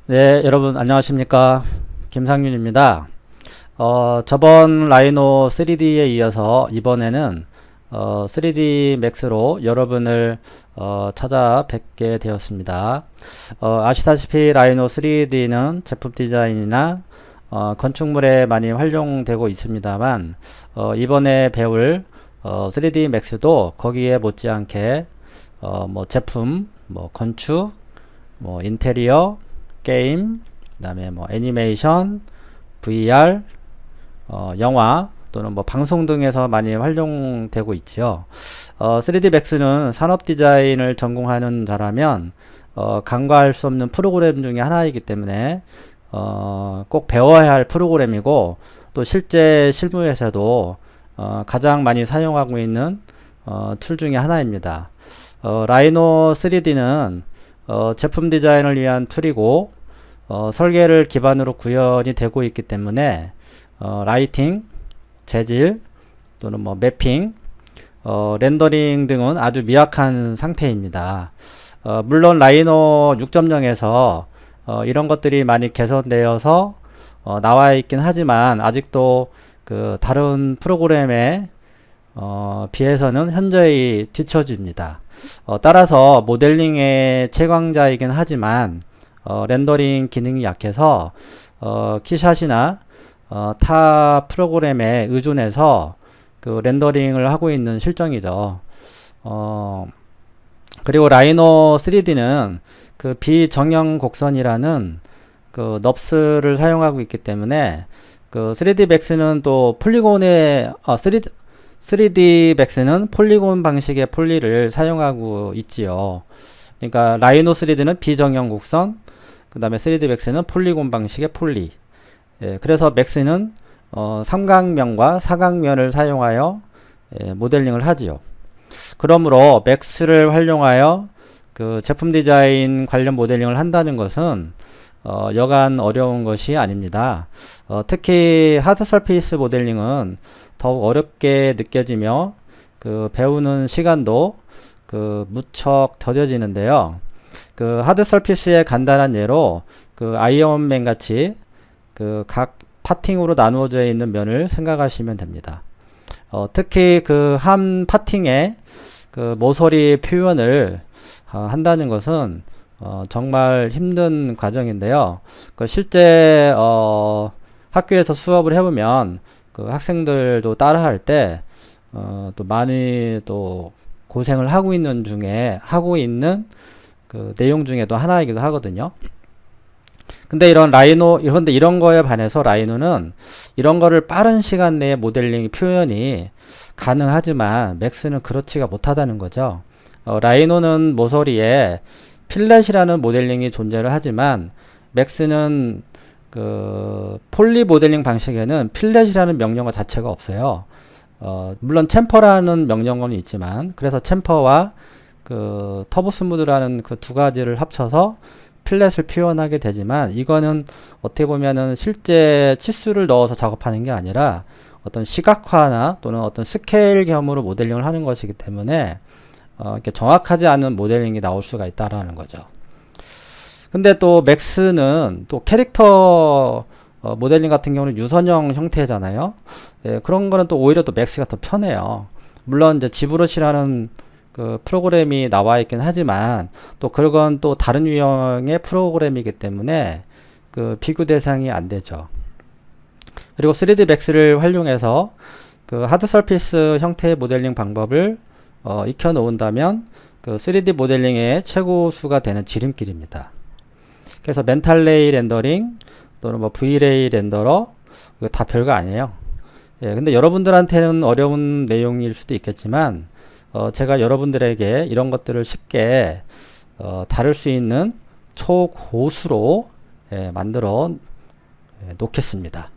네, 여러분 안녕하십니까? 김상윤입니다. 저번 라이노 3D에 이어서 이번에는 3D 맥스로 여러분을 찾아뵙게 되었습니다. 아시다시피 라이노 3D는 제품 디자인이나 건축물에 많이 활용되고 있습니다만 이번에 배울 3D 맥스도 거기에 못지않게 뭐 제품, 뭐 건축, 뭐 인테리어, 게임, 그 다음에 뭐 애니메이션, VR, 영화 또는 뭐 방송 등에서 많이 활용되고 있지요. 3D 맥스는 산업 디자인을 전공하는 자라면 간과할 수 없는 프로그램 중에 하나이기 때문에 꼭 배워야 할 프로그램이고 또 실제 실무에서도 가장 많이 사용하고 있는 툴 중에 하나입니다. 라이노 3D는 제품 디자인을 위한 툴이고 설계를 기반으로 구현이 되고 있기 때문에 라이팅, 재질 또는 뭐 매핑, 렌더링 등은 아주 미약한 상태입니다. 물론 라이노 6.0에서 이런 것들이 많이 개선되어서 나와 있긴 하지만 아직도 그 다른 프로그램에 비해서는 현저히 뒤처집니다. 따라서 모델링의 최강자이긴 하지만 렌더링 기능이 약해서 키샷이나 타 프로그램에 의존해서 그 렌더링을 하고 있는 실정이죠. 그리고 라이노 3D는 그 비정형 곡선이라는 그 넙스를 사용하고 있기 때문에 그 3D 맥스는 또 폴리곤의 3D 맥스는 폴리곤 방식의 폴리를 사용하고 있지요. 그러니까 라이노 3D는 비정형 곡선, 그 다음에 3D 맥스는 폴리곤 방식의 폴리. 그래서 맥스는 삼각면과 사각면을 사용하여 모델링을 하지요. 그러므로 맥스를 활용하여 그 제품 디자인 관련 모델링을 한다는 것은 여간 어려운 것이 아닙니다. 특히 하드 서페이스 모델링은 더욱 어렵게 느껴지며 그 배우는 시간도 그 무척 더뎌지는데요. 그 하드 서피스의 간단한 예로 그 아이언맨 같이 그 각 파팅으로 나누어져 있는 면을 생각하시면 됩니다. 특히 그 한 파팅에 그 모서리 표현을 한다는 것은 정말 힘든 과정인데요. 그 실제 학교에서 수업을 해보면 그 학생들도 따라할 때 또 많이 또 고생을 하고 있는 그 내용 중에도 하나이기도 하거든요. 근데 그런데 이런 거에 반해서 라이노는 이런 거를 빠른 시간 내에 모델링 표현이 가능하지만 맥스는 그렇지가 못하다는 거죠. 라이노는 모서리에 필렛이라는 모델링이 존재를 하지만 맥스는 그 폴리 모델링 방식에는 필렛이라는 명령어 자체가 없어요. 물론 챔퍼라는 명령어는 있지만 그래서 챔퍼와 그 터보 스무드라는 그 두 가지를 합쳐서 필렛을 표현하게 되지만 이거는 어떻게 보면은 실제 치수를 넣어서 작업하는 게 아니라 어떤 시각화나 또는 어떤 스케일 겸으로 모델링을 하는 것이기 때문에 이렇게 정확하지 않은 모델링이 나올 수가 있다라는 거죠. 근데 또 맥스는 또 캐릭터 모델링 같은 경우는 유선형 형태잖아요. 그런 거는 또 오히려 또 맥스가 더 편해요. 물론 이제 지브러시라는 그 프로그램이 나와 있긴 하지만 또 그건 또 다른 유형의 프로그램이기 때문에 그 비교 대상이 안 되죠. 그리고 3D 맥스를 활용해서 그 하드 서피스 형태의 모델링 방법을 익혀 놓은다면 그 3D 모델링의 최고수가 되는 지름길입니다. 그래서 멘탈레이 렌더링 또는 뭐 V레이 렌더러 이거 다 별거 아니에요. 근데 여러분들한테는 어려운 내용일 수도 있겠지만 제가 여러분들에게 이런 것들을 쉽게 다룰 수 있는 초고수로 만들어 놓겠습니다.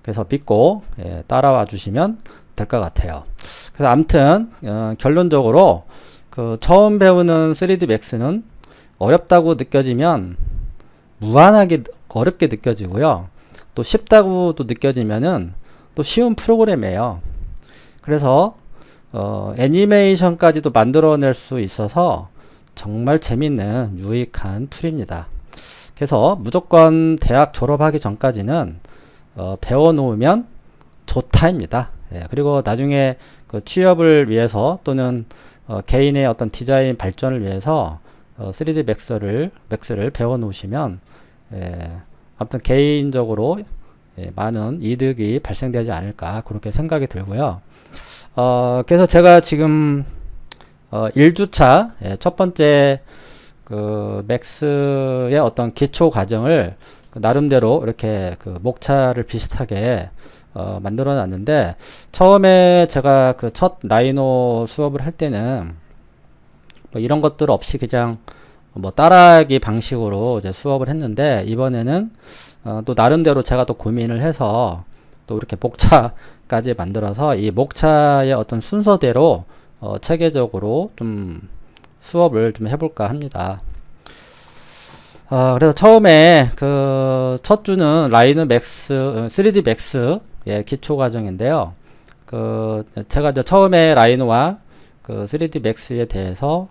그래서 믿고 따라와 주시면 될 것 같아요. 그래서 아무튼 결론적으로 그 처음 배우는 3D 맥스는 어렵다고 느껴지면 무한하게 어렵게 느껴지고요. 또 쉽다고도 느껴지면은 또 쉬운 프로그램이에요. 그래서 애니메이션까지도 만들어낼 수 있어서 정말 재밌는 유익한 툴입니다. 그래서 무조건 대학 졸업하기 전까지는 배워 놓으면 좋다입니다. 예, 그리고 나중에 그 취업을 위해서 또는 개인의 어떤 디자인 발전을 위해서 3D 맥스를 배워 놓으시면 아무튼 개인적으로 많은 이득이 발생되지 않을까 그렇게 생각이 들고요. 그래서 제가 지금 1주차 첫 번째 그 맥스의 어떤 기초 과정을 그 나름대로 이렇게 그 목차를 비슷하게 만들어 놨는데, 처음에 제가 그 첫 라이노 수업을 할 때는 뭐 이런 것들 없이 그냥 뭐 따라하기 방식으로 이제 수업을 했는데, 이번에는 또 나름대로 제가 또 고민을 해서 또 이렇게 목차까지 만들어서 이 목차의 어떤 순서대로 체계적으로 좀 수업을 좀 해볼까 합니다. 그래서 처음에 그 첫 주는 라이노 맥스, 3D 맥스 기초 과정인데요. 제가 이제 처음에 라이노와 그 3D 맥스에 대해서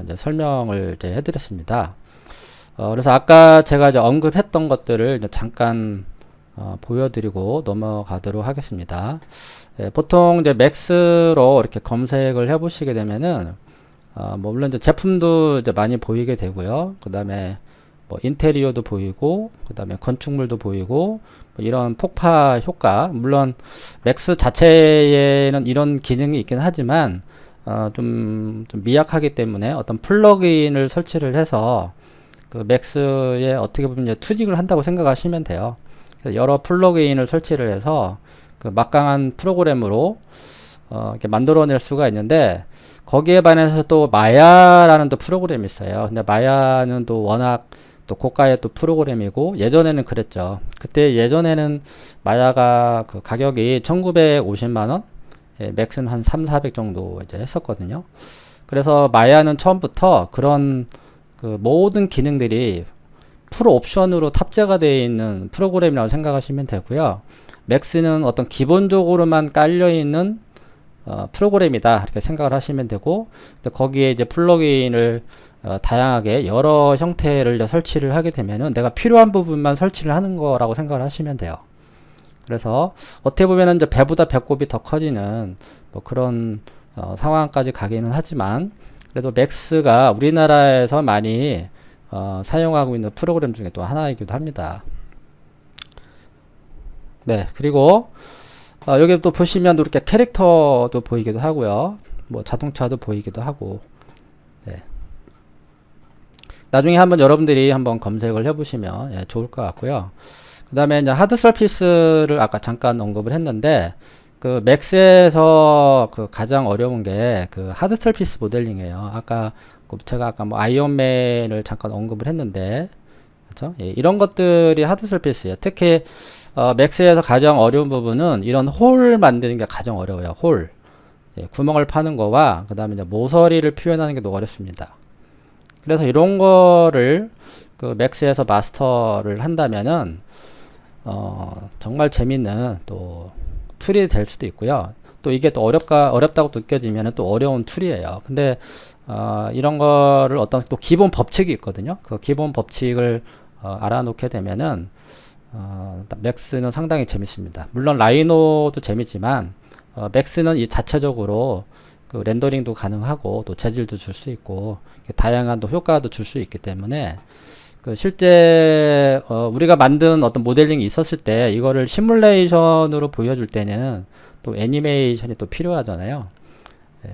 이제 설명을 이제 해드렸습니다. 그래서 아까 제가 이제 언급했던 것들을 이제 잠깐 보여드리고 넘어가도록 하겠습니다. 보통 이제 맥스로 이렇게 검색을 해보시게 되면은 뭐 물론 이제 제품도 이제 많이 보이게 되고요. 그 다음에 뭐 인테리어도 보이고, 그 다음에 건축물도 보이고, 뭐 이런 폭파 효과, 물론 맥스 자체에는 이런 기능이 있긴 하지만 좀 미약하기 때문에 어떤 플러그인을 설치를 해서 그 맥스에 어떻게 보면 이제 투직을 한다고 생각하시면 돼요. 그래서 여러 플러그인을 설치를 해서 그 막강한 프로그램으로 이렇게 만들어낼 수가 있는데, 거기에 반해서 또 마야라는 또 프로그램이 있어요. 근데 마야는 또 워낙 또 고가의 또 프로그램이고, 예전에는 그랬죠. 그때 예전에는 마야가 그 가격이 1950만원, 맥스는 한 3,400 정도 이제 했었거든요. 그래서 마야는 처음부터 그런 그 모든 기능들이 풀 옵션으로 탑재가 되어 있는 프로그램이라고 생각하시면 되고요. 맥스는 어떤 기본적으로만 깔려 있는 프로그램이다 이렇게 생각을 하시면 되고, 거기에 이제 플러그인을 다양하게 여러 형태를 설치를 하게 되면은 내가 필요한 부분만 설치를 하는 거라고 생각을 하시면 돼요. 그래서 어떻게 보면은 이제 배보다 배꼽이 더 커지는 뭐 그런 상황까지 가기는 하지만, 그래도 맥스가 우리나라에서 많이 사용하고 있는 프로그램 중에 또 하나이기도 합니다. 네, 그리고 여기 또 보시면 이렇게 캐릭터도 보이기도 하고요. 뭐 자동차도 보이기도 하고. 네. 나중에 한번 여러분들이 한번 검색을 해보시면 좋을 것 같고요. 그 다음에 이제 하드 서피스를 아까 잠깐 언급을 했는데, 그 맥스에서 그 가장 어려운 게 그 하드 서피스 모델링이에요. 제가 아까 뭐 아이언맨을 잠깐 언급을 했는데, 그렇죠? 이런 것들이 하드 서피스예요. 특히 맥스에서 가장 어려운 부분은 이런 홀 만드는 게 가장 어려워요. 홀. 구멍을 파는 거와 그 다음에 이제 모서리를 표현하는 게 더 어렵습니다. 그래서 이런 거를 그 맥스에서 마스터를 한다면은 정말 재밌는 또 툴이 될 수도 있고요. 또 이게 또 어렵다고 느껴지면은 또 어려운 툴이에요. 근데 이런 거를 어떤 또 기본 법칙이 있거든요. 그 기본 법칙을 알아놓게 되면은 맥스는 상당히 재밌습니다. 물론 라이노도 재밌지만 맥스는 이 자체적으로 그 렌더링도 가능하고 또 재질도 줄 수 있고 다양한 또 효과도 줄 수 있기 때문에 그 실제 우리가 만든 어떤 모델링이 있었을 때 이거를 시뮬레이션으로 보여줄 때는 또 애니메이션이 또 필요하잖아요.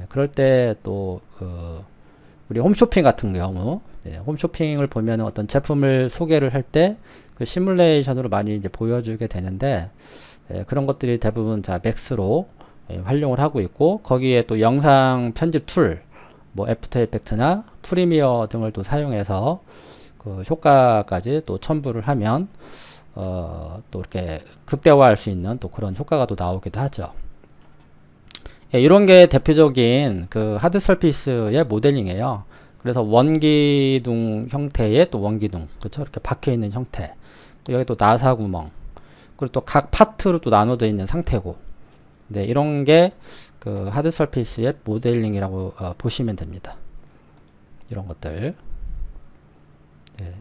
그럴 때 또 우리 홈쇼핑 같은 경우 홈쇼핑을 보면 어떤 제품을 소개를 할 때 그 시뮬레이션으로 많이 이제 보여주게 되는데, 그런 것들이 대부분 맥스로 활용을 하고 있고, 거기에 또 영상 편집 툴, 뭐 애프터 이펙트나 프리미어 등을 또 사용해서 그 효과까지 또 첨부를 하면 또 이렇게 극대화할 수 있는 또 그런 효과가 또 나오기도 하죠. 이런 게 대표적인 그 하드 서피스의 모델링이에요. 그래서 원기둥 형태의 또 원기둥, 그렇죠? 이렇게 박혀 있는 형태. 여기 또 나사 구멍, 그리고 또 각 파트로 또 나눠져 있는 상태고. 네, 이런 게 그 하드 서피스의 모델링이라고 보시면 됩니다. 이런 것들. 네.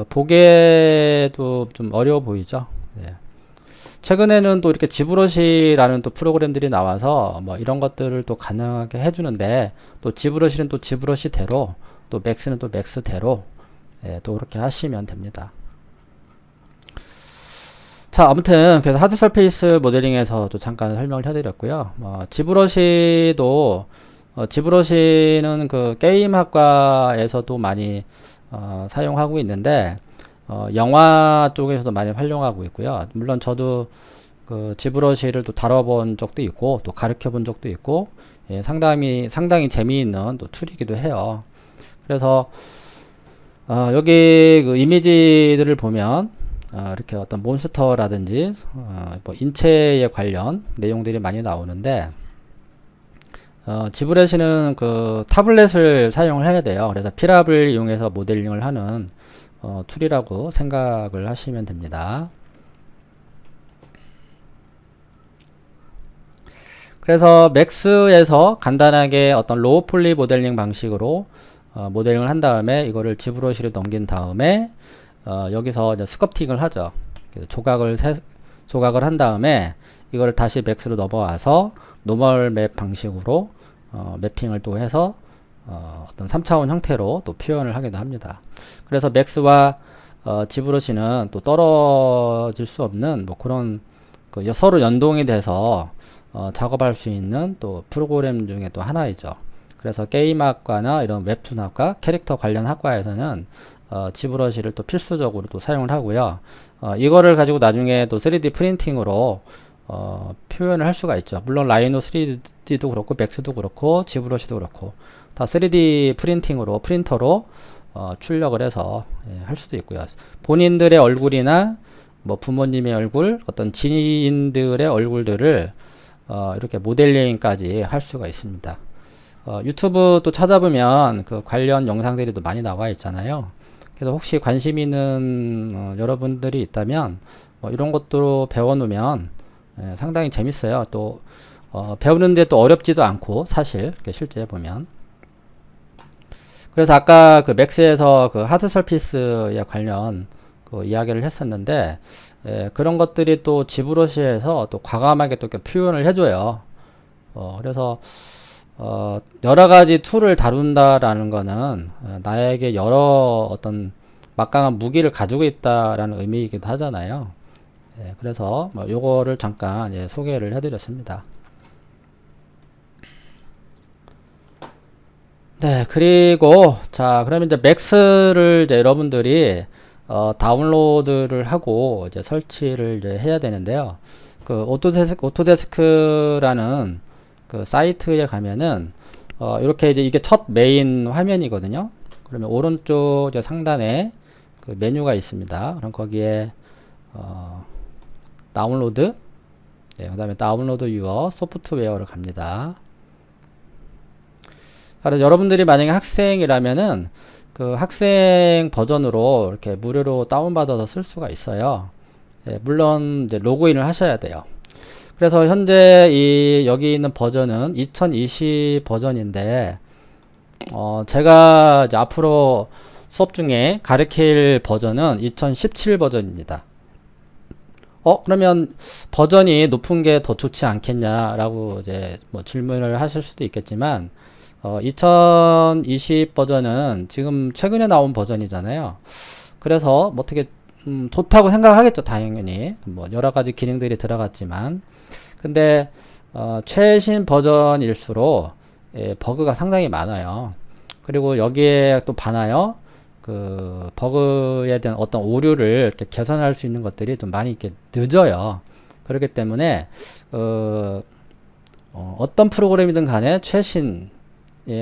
보기에도 좀 어려워 보이죠. 예. 최근에는 또 이렇게 지브러시라는 또 프로그램들이 나와서 뭐 이런 것들을 또 가능하게 해주는데, 또 지브러시는 또 지브러시대로, 또 맥스는 또 맥스대로, 예, 또 그렇게 하시면 됩니다. 자, 아무튼 그래서 하드 서페이스 모델링에서도 잠깐 설명을 해드렸고요. 지브러시도 지브러시는 그 게임학과에서도 많이 사용하고 있는데, 영화 쪽에서도 많이 활용하고 있고요. 물론 저도 그 지브러시를 또 다뤄본 적도 있고, 또 가르쳐 본 적도 있고, 예, 상당히 재미있는 또 툴이기도 해요. 그래서 여기 그 이미지들을 보면 이렇게 어떤 몬스터라든지 뭐 인체에 관련 내용들이 많이 나오는데, 지브러시는 그 타블렛을 사용을 해야 돼요. 그래서 피랍을 이용해서 모델링을 하는 툴이라고 생각을 하시면 됩니다. 그래서 맥스에서 간단하게 어떤 로우 폴리 모델링 방식으로 모델링을 한 다음에 이거를 지브러시로 넘긴 다음에 여기서 이제 스culpting을 하죠. 조각을 한 다음에 이거를 다시 맥스로 넘어와서 노멀 맵 방식으로 매핑을 또 해서 어떤 3차원 형태로 또 표현을 하기도 합니다. 그래서 맥스와 지브러시는 또 떨어질 수 없는 뭐 그런 그 서로 연동이 돼서 작업할 수 있는 또 프로그램 중에 또 하나이죠. 그래서 게임학과나 이런 웹툰학과, 캐릭터 관련 학과에서는 지브러시를 또 필수적으로 또 사용을 하고요. 이거를 가지고 나중에 또 3D 프린팅으로 표현을 할 수가 있죠. 물론 라이노 3D도 그렇고 맥스도 그렇고 지브러시도 그렇고 다 3D 프린터로 출력을 해서 할 수도 있고요. 본인들의 얼굴이나 뭐 부모님의 얼굴, 어떤 지인들의 얼굴들을 이렇게 모델링까지 할 수가 있습니다. 유튜브 또 찾아보면 그 관련 영상들이 또 많이 나와 있잖아요. 그래서 혹시 관심 있는 여러분들이 있다면 뭐 이런 것도 배워놓으면 상당히 재밌어요. 또 배우는데 또 어렵지도 않고 사실 실제 보면. 그래서 아까 그 맥스에서 그 하드 서피스에 관련 그 이야기를 했었는데, 그런 것들이 또 지브러시에서 또 과감하게 또 이렇게 표현을 해줘요. 그래서 여러 가지 툴을 다룬다라는 거는 나에게 여러 어떤 막강한 무기를 가지고 있다라는 의미이기도 하잖아요. 그래서 뭐 요거를 잠깐 소개를 해드렸습니다. 네, 그리고 자, 그러면 이제 맥스를 이제 여러분들이 다운로드를 하고 이제 설치를 이제 해야 되는데요. 그 오토데스크라는 그 사이트에 가면은 이렇게 이제 이게 첫 메인 화면이거든요. 그러면 오른쪽 이제 상단에 그 메뉴가 있습니다. 그럼 거기에 다운로드, 그 다음에 다운로드 유어 소프트웨어를 갑니다. 그래서 여러분들이 만약에 학생이라면은 그 학생 버전으로 이렇게 무료로 다운받아서 쓸 수가 있어요. 물론 이제 로그인을 하셔야 돼요. 그래서 현재 여기 있는 버전은 2020 버전인데, 제가 이제 앞으로 수업 중에 가르칠 버전은 2017 버전입니다. 그러면 버전이 높은 게 더 좋지 않겠냐라고 이제 뭐 질문을 하실 수도 있겠지만, 2020 버전은 지금 최근에 나온 버전이잖아요. 그래서 뭐 어떻게 좋다고 생각하겠죠. 당연히 뭐 여러 가지 기능들이 들어갔지만, 근데 최신 버전일수록 버그가 상당히 많아요. 그리고 여기에 또 반하여 그 버그에 대한 어떤 오류를 이렇게 개선할 수 있는 것들이 좀 많이 이렇게 늦어요. 그렇기 때문에 어떤 프로그램이든 간에 최신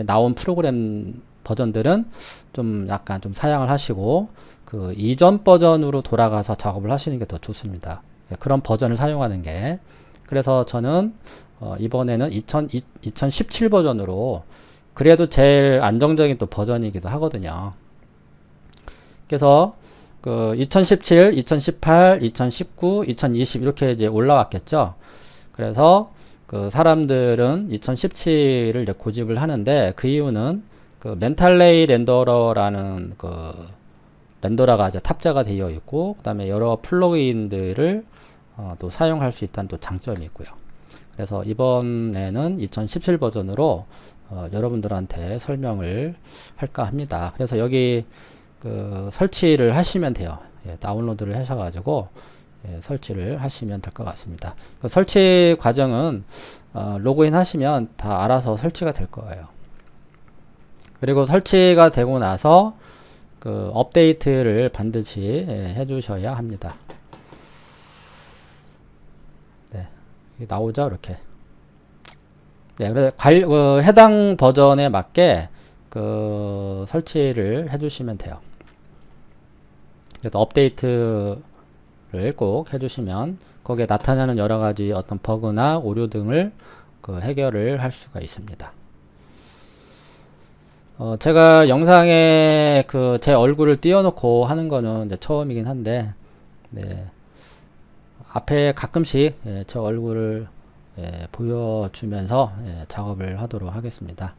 나온 프로그램 버전들은 좀 약간 좀 사양을 하시고 그 이전 버전으로 돌아가서 작업을 하시는 게 더 좋습니다. 그런 버전을 사용하는 게. 그래서 저는 이번에는 2017 버전으로, 그래도 제일 안정적인 또 버전이기도 하거든요. 그래서 그 2017, 2018, 2019, 2020 이렇게 이제 올라왔겠죠. 그래서 그 사람들은 2017을 이제 고집을 하는데, 그 이유는 그 멘탈레이 렌더러라는 그 렌더라가 이제 탑재가 되어 있고, 그 다음에 여러 플러그인들을 또 사용할 수 있다는 또 장점이 있고요. 그래서 이번에는 2017 버전으로 여러분들한테 설명을 할까 합니다. 그래서 여기 그 설치를 하시면 돼요. 예, 다운로드를 하셔가지고 예, 설치를 하시면 될 것 같습니다. 그 설치 과정은 로그인 하시면 다 알아서 설치가 될 거예요. 그리고 설치가 되고 나서 그 업데이트를 반드시 예, 해주셔야 합니다. 네, 나오죠, 이렇게. 네, 그래서 해당 버전에 맞게 그 설치를 해주시면 돼요. 그래서 업데이트를 꼭 해주시면 거기에 나타나는 여러 가지 어떤 버그나 오류 등을 그 해결을 할 수가 있습니다. 제가 영상에 그 제 얼굴을 띄워놓고 하는 거는 이제 처음이긴 한데, 네. 앞에 가끔씩 예, 제 얼굴을 예, 보여주면서 예, 작업을 하도록 하겠습니다.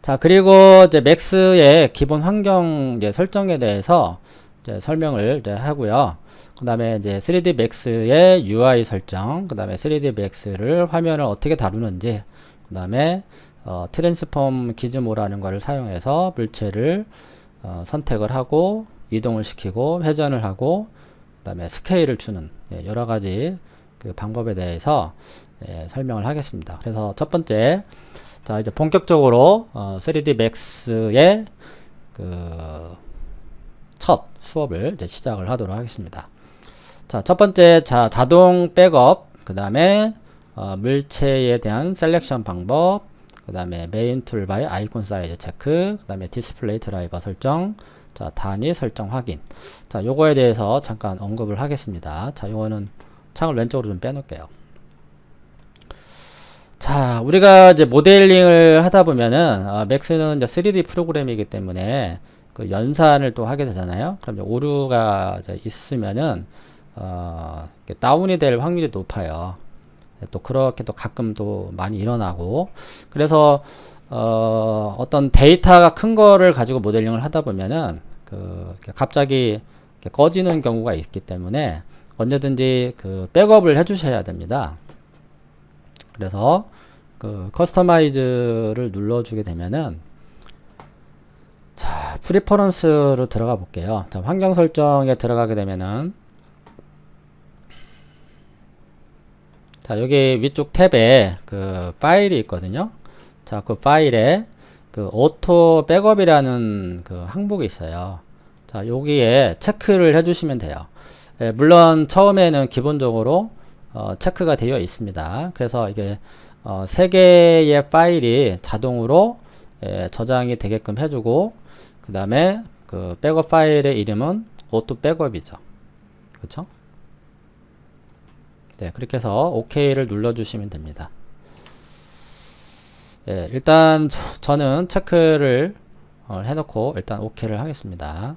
자, 그리고 이제 맥스의 기본 환경 이제 설정에 대해서 이제 설명을 이제 하고요. 그 다음에 이제 3D 맥스의 UI 설정, 그 다음에 3D 맥스를 화면을 어떻게 다루는지, 그 다음에 트랜스폼 기즈모라는 것을 사용해서 물체를 선택을 하고 이동을 시키고 회전을 하고 그 다음에 스케일을 주는 예, 여러 가지 그 방법에 대해서 예, 설명을 하겠습니다. 그래서 첫 번째, 자 이제 본격적으로 3D Max의 그 첫 수업을 이제 시작을 하도록 하겠습니다. 자, 첫 번째, 자동 백업, 그 다음에 물체에 대한 셀렉션 방법, 그 다음에 메인 툴바의 아이콘 사이즈 체크, 그 다음에 디스플레이 드라이버 설정, 자, 단위 설정 확인. 자, 요거에 대해서 잠깐 언급을 하겠습니다. 자, 요거는 창을 왼쪽으로 좀 빼놓을게요. 자, 우리가 이제 모델링을 하다 보면은, 맥스는 이제 3D 프로그램이기 때문에 그 연산을 또 하게 되잖아요. 그럼 이제 오류가 이제 있으면은, 다운이 될 확률이 높아요. 또 그렇게 또 가끔 또 많이 일어나고. 그래서, 어떤 데이터가 큰 거를 가지고 모델링을 하다 보면은, 갑자기 꺼지는 경우가 있기 때문에 언제든지 그 백업을 해 주셔야 됩니다. 그래서 그 커스터마이즈를 눌러주게 되면은 자, 프리퍼런스로 들어가 볼게요. 자, 환경 설정에 들어가게 되면은 자, 여기 위쪽 탭에 그 파일이 있거든요. 자, 그 파일에 그 오토 백업이라는 그 항목이 있어요. 자, 여기에 체크를 해주시면 돼요. 예, 물론 처음에는 기본적으로 체크가 되어 있습니다. 그래서 이게 3개의 파일이 자동으로 예, 저장이 되게끔 해주고, 그 다음에 그 백업 파일의 이름은 오토 백업이죠. 그렇죠? 네, 그렇게 해서 OK를 눌러주시면 됩니다. 예, 일단 저는 체크를 해놓고 일단 OK를 하겠습니다.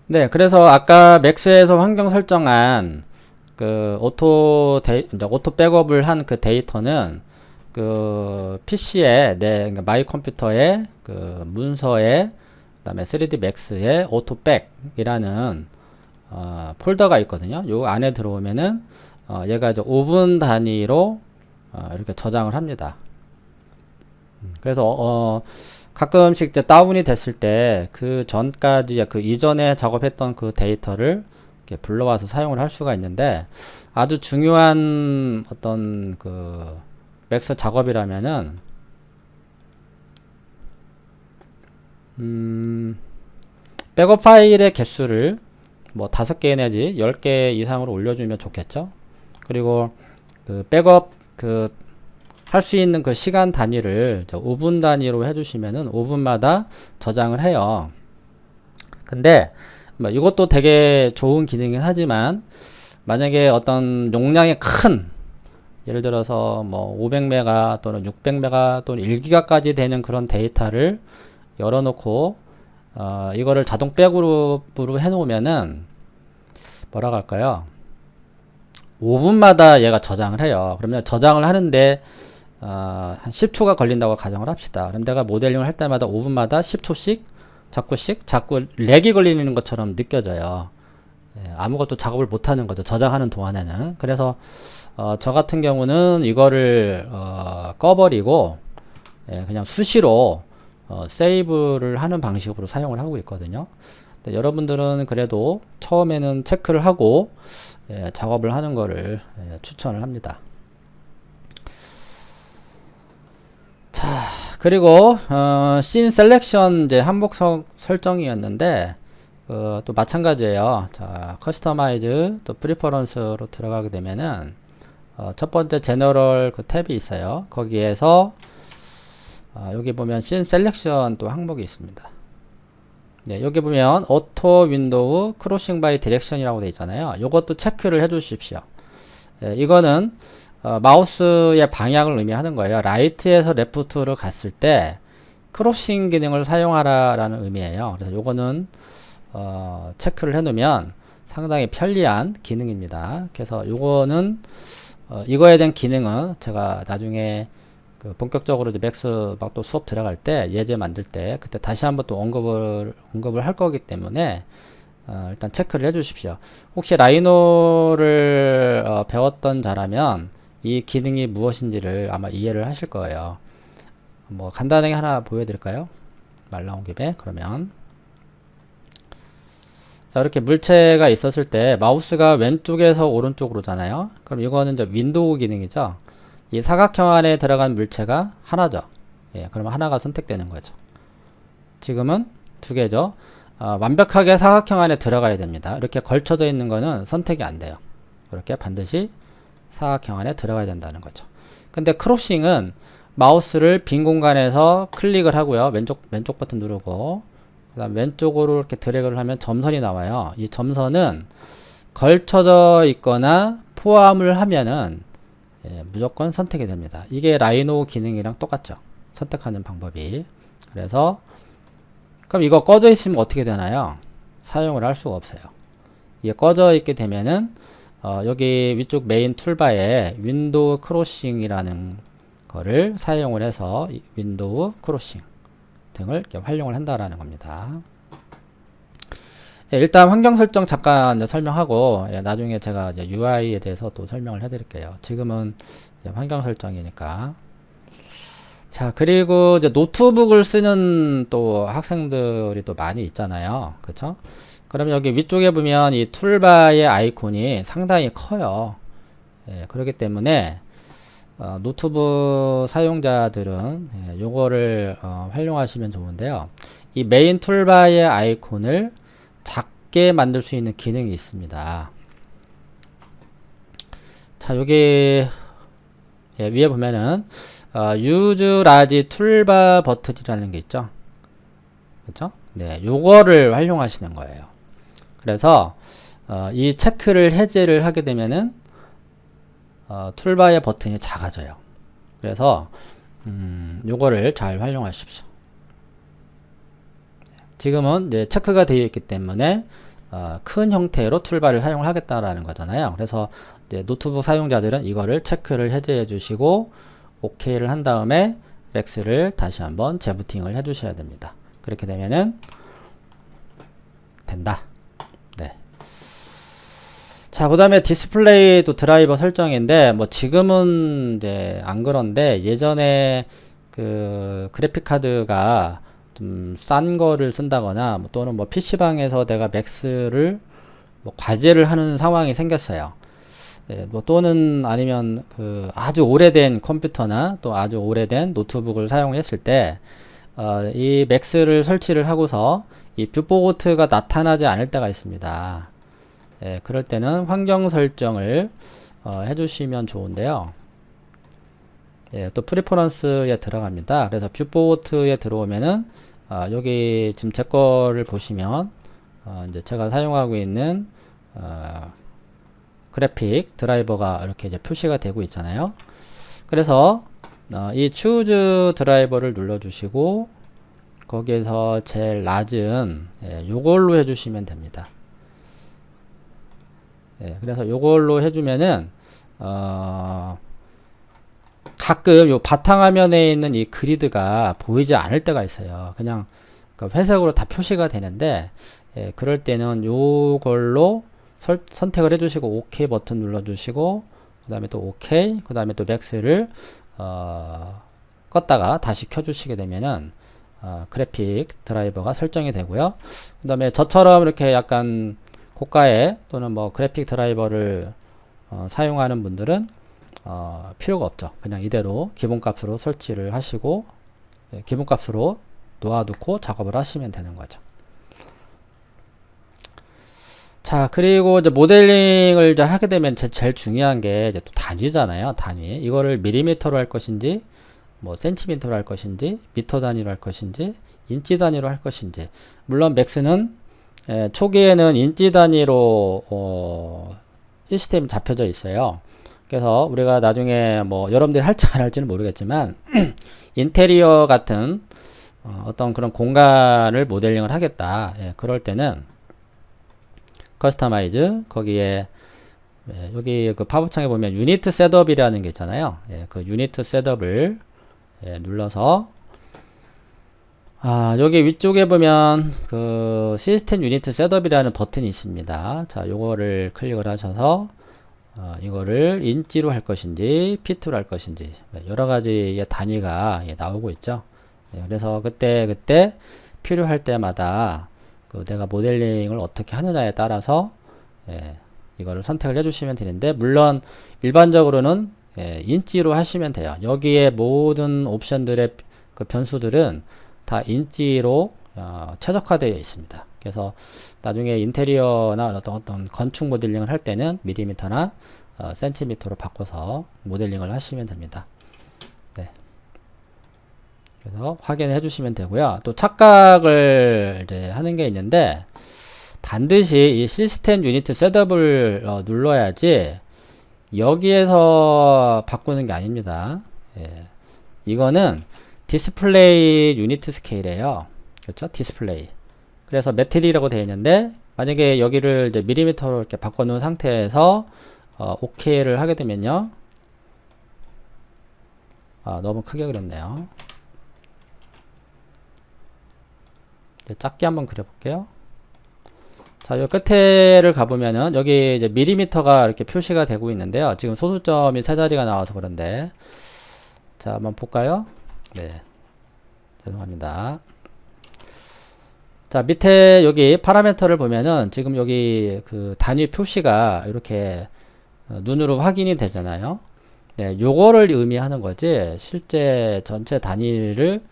네, 그래서 아까 맥스에서 환경 설정한 그 오토 백업을 한 그 데이터는 그 PC에 그러니까 마이 컴퓨터의 그 문서에 그다음에 3D Max의 오토백이라는 폴더가 있거든요. 요 안에 들어오면은 얘가 이제 5분 단위로 이렇게 저장을 합니다. 그래서 가끔씩 이제 다운이 됐을 때 그 전까지 그 이전에 작업했던 그 데이터를 이렇게 불러와서 사용을 할 수가 있는데, 아주 중요한 어떤 그 맥스 작업이라면은 백업 파일의 개수를 뭐 5개 내지 10개 이상으로 올려주면 좋겠죠. 그리고 그 백업 할 수 있는 그 시간 단위를 5분 단위로 해주시면은 5분마다 저장을 해요. 근데 뭐 이것도 되게 좋은 기능이긴 하지만, 만약에 어떤 용량이 큰, 예를 들어서 뭐 500메가 또는 600메가 또는 1기가까지 되는 그런 데이터를 열어놓고 이거를 자동 백업으로 해놓으면은 뭐라고 할까요? 5분마다 얘가 저장을 해요. 그러면 저장을 하는데 한 10초가 걸린다고 가정을 합시다. 그럼 내가 모델링을 할 때마다 5분마다 10초씩 자꾸 렉이 걸리는 것처럼 느껴져요. 아무것도 작업을 못하는 거죠. 저장하는 동안에는. 그래서 저 같은 경우는 이거를 꺼버리고 그냥 수시로 세이브를 하는 방식으로 사용을 하고 있거든요. 여러분들은 그래도 처음에는 체크를 하고 작업을 하는 거를 추천을 합니다. 자, 그리고 씬 셀렉션 이제 한복 설정이었는데 또 마찬가지예요. 자, 커스터마이즈 또 프리퍼런스로 들어가게 되면은 첫 번째 제너럴 그 탭이 있어요. 거기에서 여기 보면 씬 셀렉션 또 항목이 있습니다. 네, 여기 보면 오토 윈도우 크로싱 바이 디렉션이라고 되어 있잖아요. 이것도 체크를 해 주십시오. 이거는 마우스의 방향을 의미하는 거예요. 라이트에서 레프트로 갔을 때 크로싱 기능을 사용하라 라는 의미예요. 그래서 요거는 체크를 해 놓으면 상당히 편리한 기능입니다. 그래서 요거는 이거에 대한 기능은 제가 나중에 본격적으로 이제 맥스 막 또 수업 들어갈 때 예제 만들 때 그때 다시 한번 또 언급을 할 거기 때문에 일단 체크를 해 주십시오. 혹시 라이노를 배웠던 자라면 이 기능이 무엇인지를 아마 이해를 하실 거예요. 뭐 간단하게 하나 보여드릴까요? 말 나온 김에. 그러면 자, 이렇게 물체가 있었을 때 마우스가 왼쪽에서 오른쪽으로잖아요. 그럼 이거는 이제 윈도우 기능이죠. 이 사각형 안에 들어간 물체가 하나죠. 그러면 하나가 선택되는 거죠. 지금은 두 개죠. 완벽하게 사각형 안에 들어가야 됩니다. 이렇게 걸쳐져 있는 거는 선택이 안 돼요. 이렇게 반드시 사각형 안에 들어가야 된다는 거죠. 근데 크로싱은 마우스를 빈 공간에서 클릭을 하고요. 왼쪽 버튼 누르고 그 다음 왼쪽으로 이렇게 드래그를 하면 점선이 나와요. 이 점선은 걸쳐져 있거나 포함을 하면은 무조건 선택이 됩니다. 이게 라이노 기능이랑 똑같죠. 선택하는 방법이. 그래서 그럼 이거 꺼져 있으면 어떻게 되나요? 사용을 할 수가 없어요. 이게 꺼져 있게 되면은 여기 위쪽 메인 툴바에 윈도우 크로싱이라는 거를 사용을 해서 윈도우 크로싱 등을 이렇게 활용을 한다라는 겁니다. 일단 환경 설정 잠깐 설명하고 나중에 제가 이제 UI에 대해서 또 설명을 해드릴게요. 지금은 환경 설정이니까. 자, 그리고 이제 노트북을 쓰는 또 학생들이 또 많이 있잖아요. 그쵸? 그럼 여기 위쪽에 보면 이 툴바의 아이콘이 상당히 커요. 그렇기 때문에 노트북 사용자들은 요거를 활용하시면 좋은데요. 이 메인 툴바의 아이콘을 작게 만들 수 있는 기능이 있습니다. 자, 여기 위에 보면은 use large 툴바 버튼이라는 게 있죠. 그렇죠? 네, 요거를 활용하시는 거예요. 그래서 이 체크를 해제를 하게 되면은 툴바의 버튼이 작아져요. 그래서 요거를 잘 활용하십시오. 지금은 이제 체크가 되어 있기 때문에 큰 형태로 툴바를 사용을 하겠다라는 거잖아요. 그래서 이제 노트북 사용자들은 이거를 체크를 해제해 주시고 OK를 한 다음에 맥스를 다시 한번 재부팅을 해 주셔야 됩니다. 그렇게 되면은 된다. 네. 자, 그 다음에 디스플레이 또 드라이버 설정인데, 뭐 지금은 이제 안 그런데 예전에 그 그래픽 카드가 좀 싼 거를 쓴다거나 뭐 또는 뭐 PC방에서 내가 맥스를 뭐 과제를 하는 상황이 생겼어요. 뭐 또는 아니면 그 아주 오래된 컴퓨터나 또 아주 오래된 노트북을 사용했을 때 이 맥스를 설치를 하고서 이 뷰포트가 나타나지 않을 때가 있습니다. 그럴 때는 환경 설정을 해주시면 좋은데요. 또 프리퍼런스에 들어갑니다. 그래서 뷰포트에 들어오면은 여기 지금 제 거를 보시면 이제 제가 사용하고 있는 그래픽 드라이버가 이렇게 이제 표시가 되고 있잖아요. 그래서 이 choose 드라이버를 눌러주시고 거기에서 제일 낮은 요걸로 해주시면 됩니다. 그래서 요걸로 해주면은 가끔 요 바탕화면에 있는 이 그리드가 보이지 않을 때가 있어요. 그냥 그 회색으로 다 표시가 되는데, 예, 그럴 때는 요걸로 선택을 해주시고 OK 버튼 눌러주시고 그 다음에 또 OK, 그 다음에 또 맥스를 껐다가 다시 켜주시게 되면은 그래픽 드라이버가 설정이 되고요. 그 다음에 저처럼 이렇게 약간 고가의 또는 뭐 그래픽 드라이버를 사용하는 분들은 필요가 없죠. 그냥 이대로 기본값으로 설치를 하시고, 예, 기본값으로 놓아두고 작업을 하시면 되는 거죠. 자, 그리고 이제 모델링을 이제 하게 되면 제일 중요한 게 이제 또 단위잖아요. 단위. 이거를 밀리미터로 할 것인지, 뭐 센티미터로 할 것인지, 미터 단위로 할 것인지, 인치 단위로 할 것인지. 물론 맥스는 초기에는 인치 단위로 시스템이 잡혀져 있어요. 그래서 우리가 나중에 뭐 여러분들이 할지 안 할지는 모르겠지만 인테리어 같은 어떤 그런 공간을 모델링을 하겠다. 예, 그럴 때는 커스터마이즈 거기에, 예, 여기 그 팝업창에 보면 유니트 셋업이라는 게 있잖아요. 예, 그 유니트 셋업을, 예, 눌러서 여기 위쪽에 보면 그 시스템 유니트 셋업이라는 버튼이 있습니다. 자, 요거를 클릭을 하셔서 이거를 인치로 할 것인지 피트로 할 것인지 여러 가지의 단위가, 예, 나오고 있죠. 예, 그래서 그때 필요할 때마다 그 내가 모델링을 어떻게 하느냐에 따라서, 예, 이거를 선택을 해주시면 되는데, 물론 일반적으로는, 예, 인치로 하시면 돼요. 여기에 모든 옵션들의 그 변수들은 다 인치로 최적화되어 있습니다. 그래서 나중에 인테리어나 어떤 건축 모델링을 할 때는 밀리미터나 센티미터로 바꿔서 모델링을 하시면 됩니다. 네. 그래서 확인해 주시면 되고요. 또 착각을 이제 하는 게 있는데, 반드시 이 시스템 유니트 셋업을 눌러야지 여기에서 바꾸는 게 아닙니다. 예. 이거는 디스플레이 유니트 스케일이에요. 그렇죠? 디스플레이. 그래서 메틀이라고 되어 있는데, 만약에 여기를 이제 밀리미터로 이렇게 바꿔놓은 상태에서 OK를 하게 되면요. 너무 크게 그렸네요. 작게 한번 그려볼게요. 자, 요 끝에를 가보면은 여기 이제 밀리미터가 이렇게 표시가 되고 있는데요. 지금 소수점이 세 자리가 나와서 그런데, 자, 한번 볼까요? 네, 죄송합니다. 자, 밑에 여기 파라미터를 보면은 지금 여기 그 단위 표시가 이렇게 눈으로 확인이 되잖아요. 네, 요거를 의미하는 거지 실제 전체 단위를,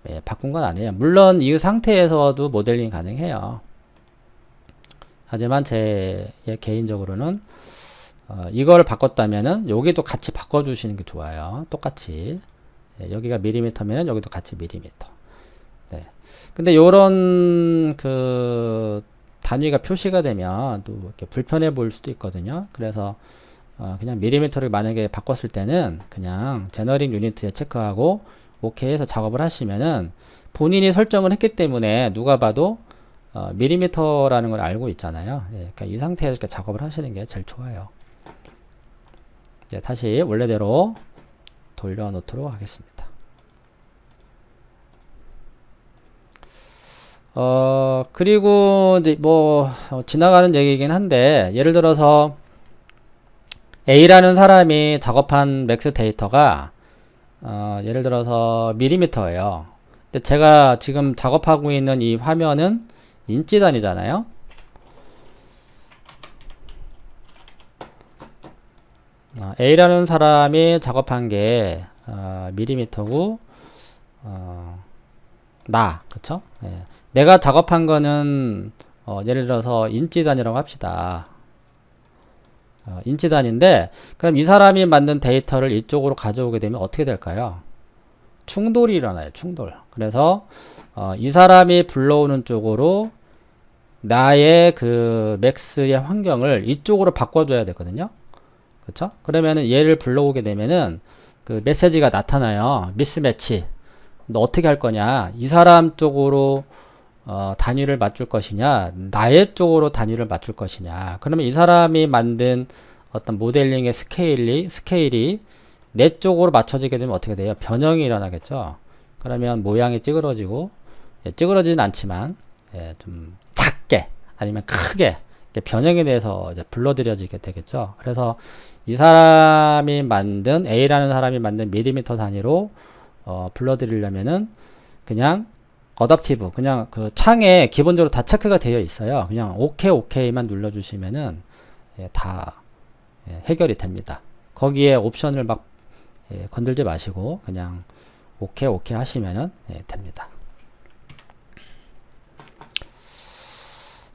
예, 바꾼 건 아니에요. 물론 이 상태에서도 모델링 가능해요. 하지만 제 개인적으로는 이거를 바꿨다면은 여기도 같이 바꿔주시는 게 좋아요. 똑같이, 예, 여기가 밀리미터면은 여기도 같이 밀리미터. 네. 근데 요런 그 단위가 표시가 되면 또 이렇게 불편해 보일 수도 있거든요. 그래서 그냥 밀리미터를 만약에 바꿨을 때는 그냥 제너릭 유니트에 체크하고 OK 해서 작업을 하시면은 본인이 설정을 했기 때문에 누가 봐도 밀리미터라는 걸 알고 있잖아요. 예, 그러니까 이 상태에서 이렇게 작업을 하시는 게 제일 좋아요. 예, 다시 원래대로 돌려놓도록 하겠습니다. 그리고 이제 뭐 지나가는 얘기이긴 한데, 예를 들어서 A라는 사람이 작업한 맥스 데이터가 예를 들어서 밀리미터예요. 근데 제가 지금 작업하고 있는 이 화면은 인치 단위잖아요. A라는 사람이 작업한 게 밀리미터고, 그쵸? 예. 내가 작업한 거는 예를 들어서 인치 단위라고 합시다. 인치 단위인데, 그럼 이 사람이 만든 데이터를 이쪽으로 가져오게 되면 어떻게 될까요? 충돌이 일어나요. 충돌. 그래서 이 사람이 불러오는 쪽으로 나의 그 맥스의 환경을 이쪽으로 바꿔줘야 되거든요. 그쵸? 그러면은 얘를 불러오게 되면은 그 메시지가 나타나요. 미스매치. 너 어떻게 할 거냐? 이 사람 쪽으로 단위를 맞출 것이냐, 나의 쪽으로 단위를 맞출 것이냐. 그러면 이 사람이 만든 어떤 모델링의 스케일이 내 쪽으로 맞춰지게 되면 어떻게 돼요? 변형이 일어나겠죠. 그러면 모양이 찌그러지고, 찌그러지진 않지만 좀 작게 아니면 크게 변형에 대해서 이제 불러들여지게 되겠죠. 그래서 이 사람이 만든 A라는 사람이 만든 밀리미터 단위로 불러드리려면은 그냥 어댑티브 그냥 그 창에 기본적으로 다 체크가 되어 있어요. 그냥 오케이만 눌러주시면은 다 해결이 됩니다. 거기에 옵션을 막 건들지 마시고 그냥 오케이 하시면은 됩니다.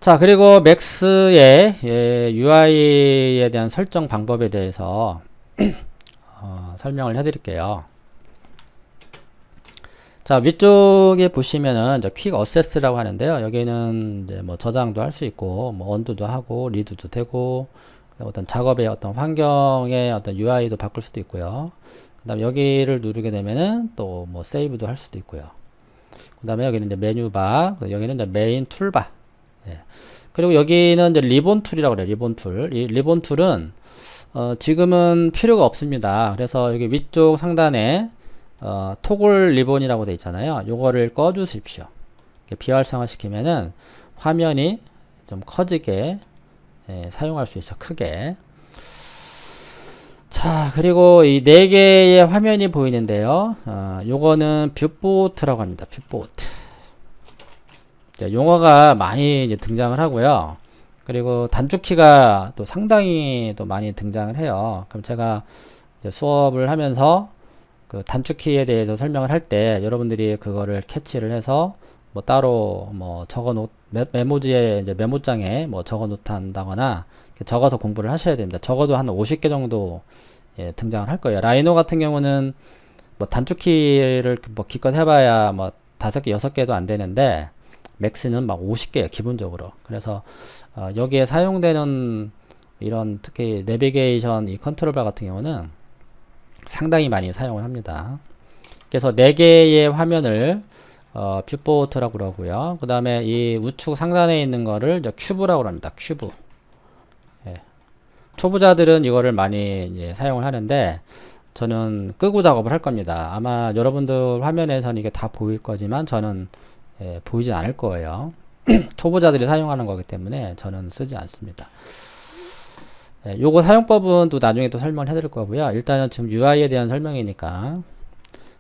자, 그리고 맥스의 UI에 대한 설정 방법에 대해서 설명을 해드릴게요. 자, 위쪽에 보시면은 이제 퀵 어세스라고 하는데요. 여기는 이제 뭐 저장도 할 수 있고, 뭐 언두도 하고, 리드도 되고, 어떤 작업의 어떤 환경의 어떤 UI도 바꿀 수도 있고요. 그 다음에 여기를 누르게 되면은 또 뭐 세이브도 할 수도 있고요. 그 다음에 여기는 이제 메뉴바, 여기는 이제 메인 툴바. 예. 그리고 여기는 이제 리본 툴이라고 그래요. 리본 툴. 이 리본 툴은 지금은 필요가 없습니다. 그래서 여기 위쪽 상단에 토글 리본이라고 되어 있잖아요. 요거를 꺼 주십시오. 비활성화 시키면은 화면이 좀 커지게 사용할 수 있어. 크게. 자, 그리고 이 4개의 화면이 보이는데요. 요거는 뷰포트라고 합니다. 뷰포트. 용어가 많이 이제 등장을 하고요. 그리고 단축키가 또 상당히 또 많이 등장을 해요. 그럼 제가 이제 수업을 하면서 그 단축키에 대해서 설명을 할 때 여러분들이 그거를 캐치를 해서 뭐 따로 뭐 메모지에 이제 메모장에 뭐 적어 놓는다거나 적어서 공부를 하셔야 됩니다. 적어도 한 50개 정도 등장을 할 거예요. 라이노 같은 경우는 뭐 단축키를 뭐 기껏 해봐야 뭐 5개, 6개도 안 되는데 맥스는 막 50개예요, 기본적으로. 그래서 여기에 사용되는 이런 특히 내비게이션 이 컨트롤바 같은 경우는 상당히 많이 사용을 합니다. 그래서 4개의 화면을 뷰포트라고 그러고요. 그 다음에 이 우측 상단에 있는 거를 이제 큐브라고 합니다. 큐브. 초보자들은 이거를 많이 사용을 하는데 저는 끄고 작업을 할 겁니다. 아마 여러분들 화면에서는 이게 다 보일 거지만 저는 보이진 않을 거예요. 초보자들이 사용하는 거기 때문에 저는 쓰지 않습니다. 요거 사용법은 또 나중에 또 설명을 해드릴 거고요. 일단은 지금 UI에 대한 설명이니까.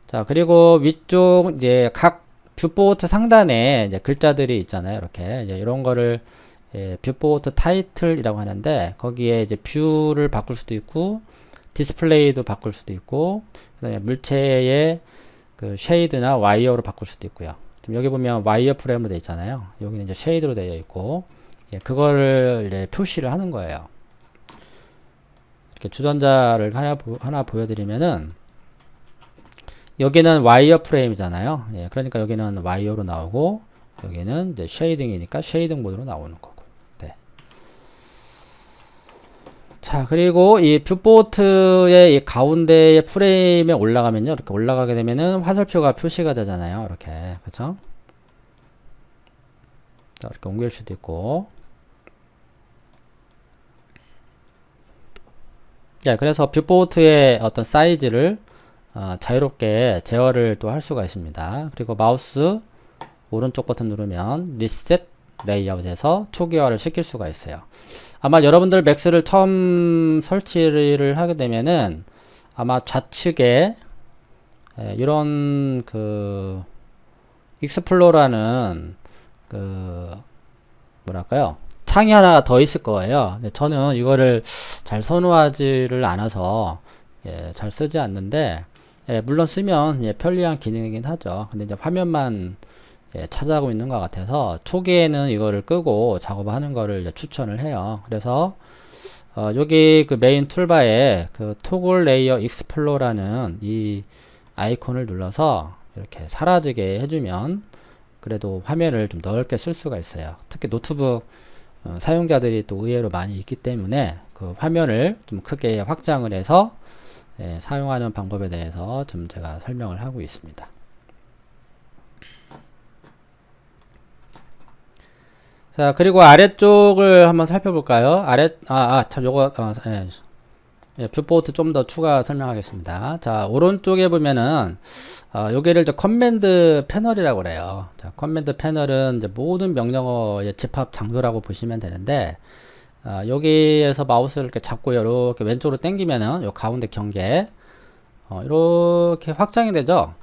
자, 그리고 위쪽 이제 각 뷰포트 상단에 이제 글자들이 있잖아요. 이렇게 이제 이런 거를 뷰포트 타이틀이라고 하는데 거기에 이제 뷰를 바꿀 수도 있고 디스플레이도 바꿀 수도 있고 그다음에 물체의 그 쉐이드나 와이어로 바꿀 수도 있고요. 지금 여기 보면 와이어 프레임으로 되어 있잖아요. 여기는 이제 쉐이드로 되어 있고 그거를 이제 표시를 하는 거예요. 이렇게 주전자를 하나 보여드리면은 여기는 와이어 프레임이잖아요. 그러니까 여기는 와이어로 나오고 여기는 이제 쉐이딩이니까 쉐이딩 모드로 나오는 거고. 네. 자, 그리고 이 뷰포트의 이 가운데의 프레임에 올라가면요. 이렇게 올라가게 되면은 화살표가 표시가 되잖아요. 이렇게. 그쵸? 자, 이렇게 옮길 수도 있고. 예, 그래서 뷰포트의 어떤 사이즈를 자유롭게 제어를 또 할 수가 있습니다. 그리고 마우스 오른쪽 버튼 누르면 리셋 레이아웃에서 초기화를 시킬 수가 있어요. 아마 여러분들 맥스를 처음 설치를 하게 되면은 아마 좌측에 이런 그 익스플로라는 그 뭐랄까요? 창이 하나 더 있을 거예요. 근데 저는 이거를 잘 선호하지를 않아서 잘 쓰지 않는데 물론 쓰면 편리한 기능이긴 하죠. 근데 이제 화면만 차지하고 있는 것 같아서 초기에는 이거를 끄고 작업하는 거를 이제 추천을 해요. 그래서 여기 그 메인 툴바에 그 토글 레이어 익스플로라는 이 아이콘을 눌러서 이렇게 사라지게 해주면 그래도 화면을 좀 넓게 쓸 수가 있어요. 특히 노트북 사용자들이 또 의외로 많이 있기 때문에 그 화면을 좀 크게 확장을 해서 사용하는 방법에 대해서 좀 제가 설명을 하고 있습니다. 자, 그리고 아래쪽을 한번 살펴볼까요? 참, 요거, 뷰포트 좀 더 추가 설명하겠습니다. 자, 오른쪽에 보면은 여기를 이제 커맨드 패널이라고 그래요. 자, 커맨드 패널은 이제 모든 명령어의 집합 장소라고 보시면 되는데, 여기에서 마우스를 이렇게 잡고 이렇게 왼쪽으로 당기면은 요 가운데 경계 이렇게 확장이 되죠.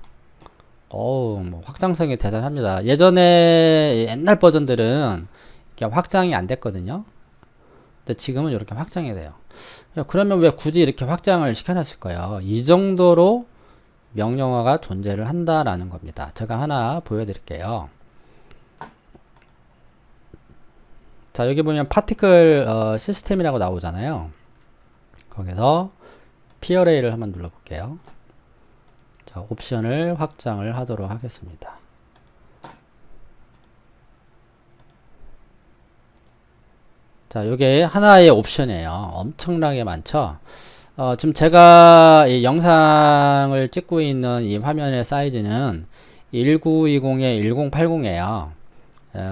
뭐 확장성이 대단합니다. 예전에 옛날 버전들은 이게 확장이 안 됐거든요. 근데 지금은 이렇게 확장이 돼요. 그러면 왜 굳이 이렇게 확장을 시켜놨을까요? 이 정도로 명령어가 존재를 한다라는 겁니다. 제가 하나 보여드릴게요. 자, 여기 보면 파티클 시스템이라고 나오잖아요. 거기서 PRA를 한번 눌러볼게요. 자, 옵션을 확장을 하도록 하겠습니다. 자, 이게 하나의 옵션이에요. 엄청나게 많죠. 지금 제가 이 영상을 찍고 있는 이 화면의 사이즈는 1920에 1080이에요.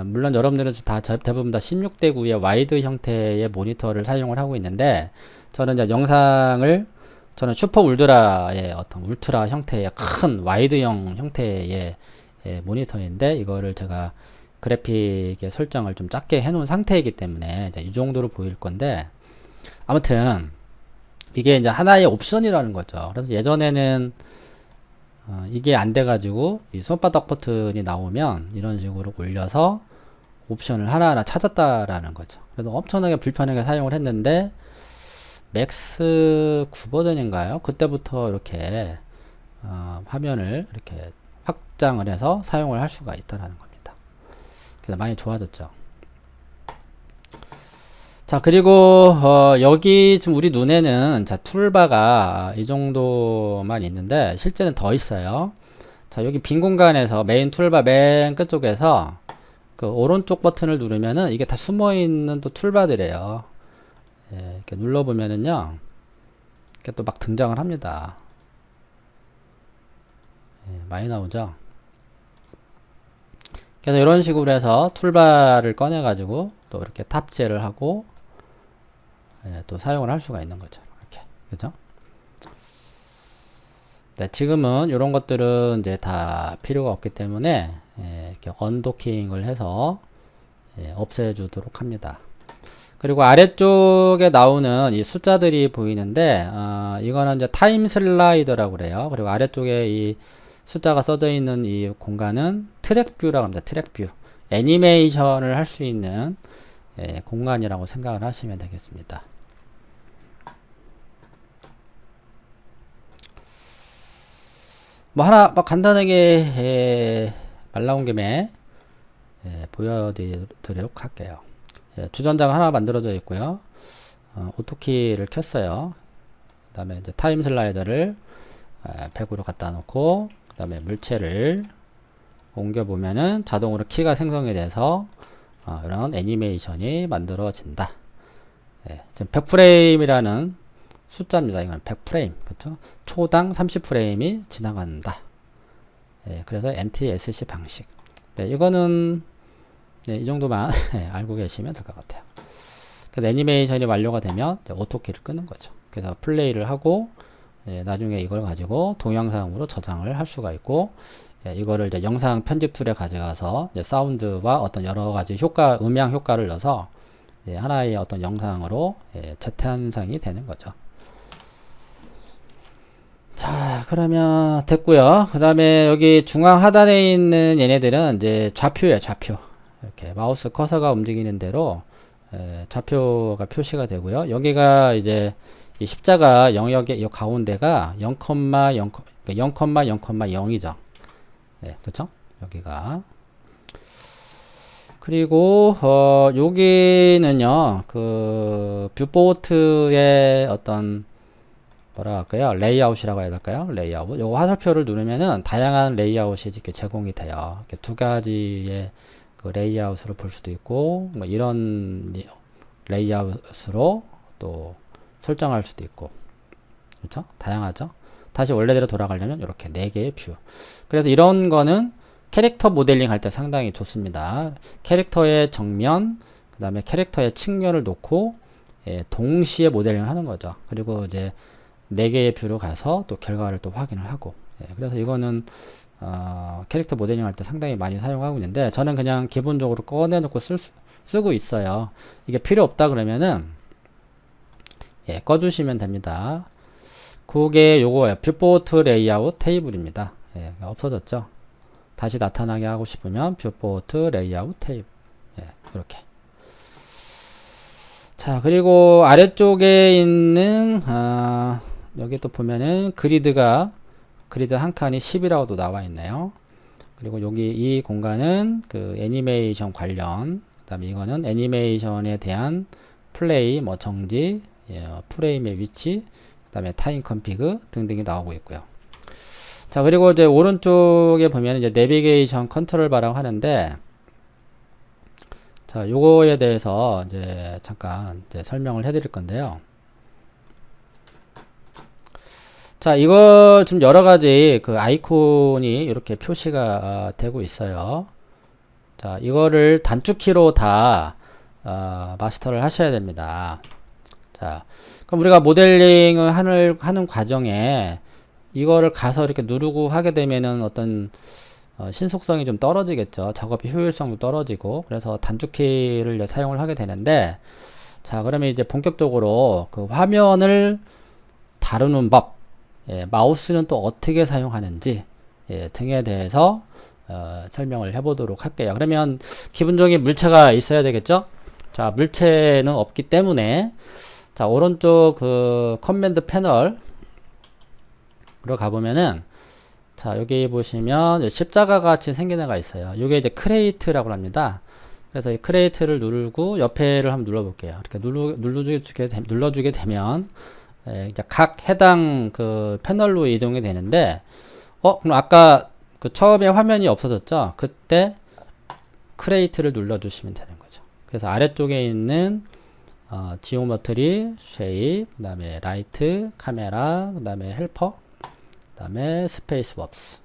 물론 여러분들은 다 대부분 다 16대 9의 와이드 형태의 모니터를 사용을 하고 있는데, 저는 이제 영상을 슈퍼 울트라의 어떤 울트라 형태의 큰 와이드형 형태의 모니터인데, 이거를 제가 그래픽의 설정을 좀 작게 해놓은 상태이기 때문에 이제 이 정도로 보일 건데, 아무튼 이게 이제 하나의 옵션이라는 거죠. 그래서 예전에는 이게 안 돼가지고 이 손바닥 버튼이 나오면 이런 식으로 올려서 옵션을 하나하나 찾았다라는 거죠. 그래서 엄청나게 불편하게 사용을 했는데, 맥스 9 버전인가요? 그때부터 이렇게 화면을 이렇게 확장을 해서 사용을 할 수가 있다라는 겁니다. 그래서 많이 좋아졌죠. 자, 그리고 여기 지금 우리 눈에는 자, 툴바가 이 정도만 있는데 실제는 더 있어요. 자, 여기 빈 공간에서 메인 툴바 맨 끝쪽에서 그 오른쪽 버튼을 누르면은 이게 다 숨어 있는 또 툴바들이에요. 이렇게 눌러보면은요, 이렇게 또 막 등장을 합니다. 많이 나오죠. 그래서 이런 식으로 해서 툴바를 꺼내 가지고 또 이렇게 탑재를 하고 또 사용을 할 수가 있는 거죠. 이렇게, 그죠? 네, 지금은 이런 것들은 이제 다 필요가 없기 때문에 이렇게 언도킹을 해서 없애주도록 합니다. 그리고 아래쪽에 나오는 이 숫자들이 보이는데, 이거는 이제 타임 슬라이더라고 그래요. 그리고 아래쪽에 이 숫자가 써져 있는 이 공간은 트랙 뷰라고 합니다. 트랙 뷰. 애니메이션을 할 수 있는 공간이라고 생각을 하시면 되겠습니다. 뭐 하나 막 간단하게 말 나온 김에 보여드리도록 할게요. 주전자가 하나 만들어져 있고요. 오토키를 켰어요. 그 다음에 이제 타임 슬라이더를 100으로 갖다 놓고, 그 다음에 물체를 옮겨 보면은 자동으로 키가 생성이 돼서 이런 애니메이션이 만들어진다. 지금 100프레임이라는 숫자입니다. 이건 100프레임, 그렇죠? 초당 30프레임이 지나간다. 그래서 NTSC 방식. 이거는 이 정도만 알고 계시면 될 것 같아요. 그래서 애니메이션이 완료가 되면 오토키를 끄는 거죠. 그래서 플레이를 하고 나중에 이걸 가지고 동영상으로 저장을 할 수가 있고, 이거를 이제 영상 편집 툴에 가져가서 이제 사운드와 어떤 여러 가지 효과, 음향 효과를 넣어서 하나의 어떤 영상으로 재탄생이 되는 거죠. 자, 그러면 됐고요. 그 다음에 여기 중앙 하단에 있는 얘네들은 이제 좌표예요, 좌표. 이렇게 마우스 커서가 움직이는 대로 좌표가 표시가 되고요. 여기가 이제 이 십자가 영역의 이 가운데가 0,0,0,0이죠. 그쵸? 여기가. 그리고 여기는요, 그 뷰포트의 어떤 뭐라 할까요? 레이아웃이라고 해야 될까요? 레이아웃. 요거 화살표를 누르면은 다양한 레이아웃이 이렇게 제공이 돼요. 이렇게 두 가지의 그 레이아웃으로 볼 수도 있고, 뭐 이런 레이아웃으로 또 설정할 수도 있고, 그렇죠? 다양하죠. 다시 원래대로 돌아가려면 이렇게 4개의 뷰. 그래서 이런 거는 캐릭터 모델링 할 때 상당히 좋습니다. 캐릭터의 정면, 그 다음에 캐릭터의 측면을 놓고 예, 동시에 모델링을 하는 거죠. 그리고 이제 4개의 뷰로 가서 또 결과를 또 확인을 하고. 예, 그래서 이거는 캐릭터 모델링 할 때 상당히 많이 사용하고 있는데, 저는 그냥 기본적으로 꺼내놓고 쓰고 있어요. 이게 필요 없다 그러면은 예, 꺼주시면 됩니다. 그게 요거예요. 뷰포트 레이아웃 테이블입니다. 예, 없어졌죠. 다시 나타나게 하고 싶으면 뷰포트 레이아웃 테이블. 예, 이렇게. 자, 그리고 아래쪽에 있는 여기 또 보면은 그리드 한 칸이 10이라고도 나와 있네요. 그리고 여기 이 공간은 그 애니메이션 관련, 그 다음에 이거는 애니메이션에 대한 플레이, 뭐 정지, 예, 프레임의 위치, 그 다음에 타임 컨피그 등등이 나오고 있고요. 자, 그리고 이제 오른쪽에 보면 이제 내비게이션 컨트롤 바라고 하는데, 자, 요거에 대해서 이제 잠깐 이제 설명을 해드릴 건데요. 자, 이거 지금 여러 가지 그 아이콘이 이렇게 표시가 되고 있어요. 자, 이거를 단축키로 다 마스터를 하셔야 됩니다. 자, 그럼 우리가 모델링을 하는 과정에 이거를 가서 이렇게 누르고 하게 되면은 어떤 신속성이 좀 떨어지겠죠. 작업의 효율성도 떨어지고. 그래서 단축키를 사용을 하게 되는데, 자, 그러면 이제 본격적으로 그 화면을 다루는 법, 예, 마우스는 또 어떻게 사용하는지, 예, 등에 대해서 설명을 해보도록 할게요. 그러면 기본적인 물체가 있어야 되겠죠? 자, 물체는 없기 때문에, 자, 오른쪽 그 커맨드 패널로 가보면은, 자, 여기 보시면 십자가 같이 생긴 애가 있어요. 이게 이제 크레이트라고 합니다. 그래서 이 크레이트를 누르고 옆에를 한번 눌러볼게요. 이렇게 눌러주게 되면 이제 각 해당 그 패널로 이동이 되는데, 그럼 아까 그 처음에 화면이 없어졌죠? 그때 크레이트를 눌러주시면 되는 거죠. 그래서 아래쪽에 있는 지오메트리, 쉐입, 그 다음에 라이트, 카메라, 그 다음에 헬퍼, 그 다음에 스페이스 웍스,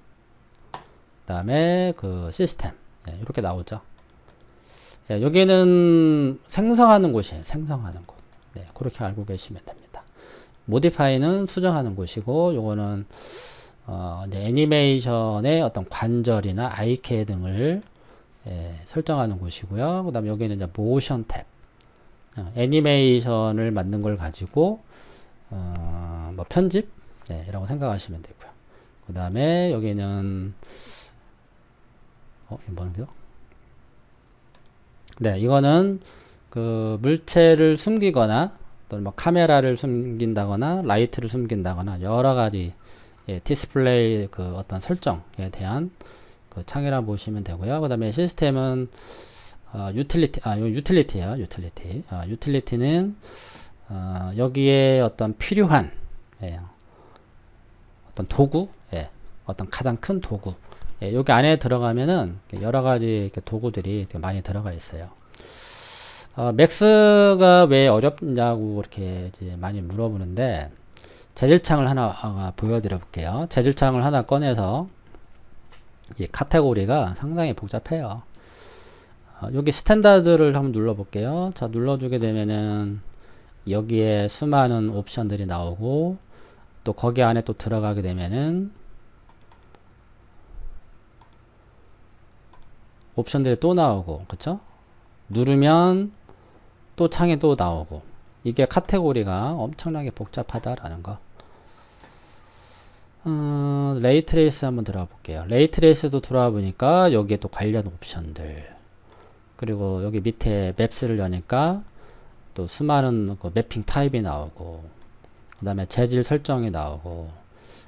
그 다음에 그 시스템, 예, 이렇게 나오죠. 예, 여기는 생성하는 곳이에요. 생성하는 곳. 네, 그렇게 알고 계시면 됩니다. 모디파이는 수정하는 곳이고, 요거는 이제 애니메이션의 어떤 관절이나 아이케 등을 예, 설정하는 곳이고요. 그 다음에 여기는 이제 모션 탭, 애니메이션을 만든 걸 가지고 뭐 편집, 네, 이라고 생각하시면 되고요. 그 다음에 여기는 이거 뭐죠? 네, 이거는 그 물체를 숨기거나 또는 뭐 카메라를 숨긴다거나 라이트를 숨긴다거나 여러 가지 예, 디스플레이 그 어떤 설정에 대한 그 창이라 보시면 되고요. 그 다음에 시스템은 유틸리티예요. 유틸리티는 여기에 어떤 필요한 예, 어떤 도구, 예, 어떤 가장 큰 도구, 예, 여기 안에 들어가면은 여러 가지 도구들이 많이 들어가 있어요. 맥스가 왜 어렵냐고 이렇게 이제 많이 물어보는데, 재질창을 하나 보여드려 볼게요. 재질창을 하나 꺼내서 이 카테고리가 상당히 복잡해요. 여기 스탠다드를 한번 눌러 볼게요. 자, 눌러주게 되면은 여기에 수많은 옵션들이 나오고, 또 거기 안에 또 들어가게 되면은 옵션들이 또 나오고, 그쵸? 누르면 또 창이 또 나오고, 이게 카테고리가 엄청나게 복잡하다라는 거. 레이트레이스 한번 들어가 볼게요. 레이트레이스도 들어와 보니까 여기에 또 관련 옵션들, 그리고 여기 밑에 맵스를 여니까 또 수많은 그 매핑 타입이 나오고, 그 다음에 재질 설정이 나오고,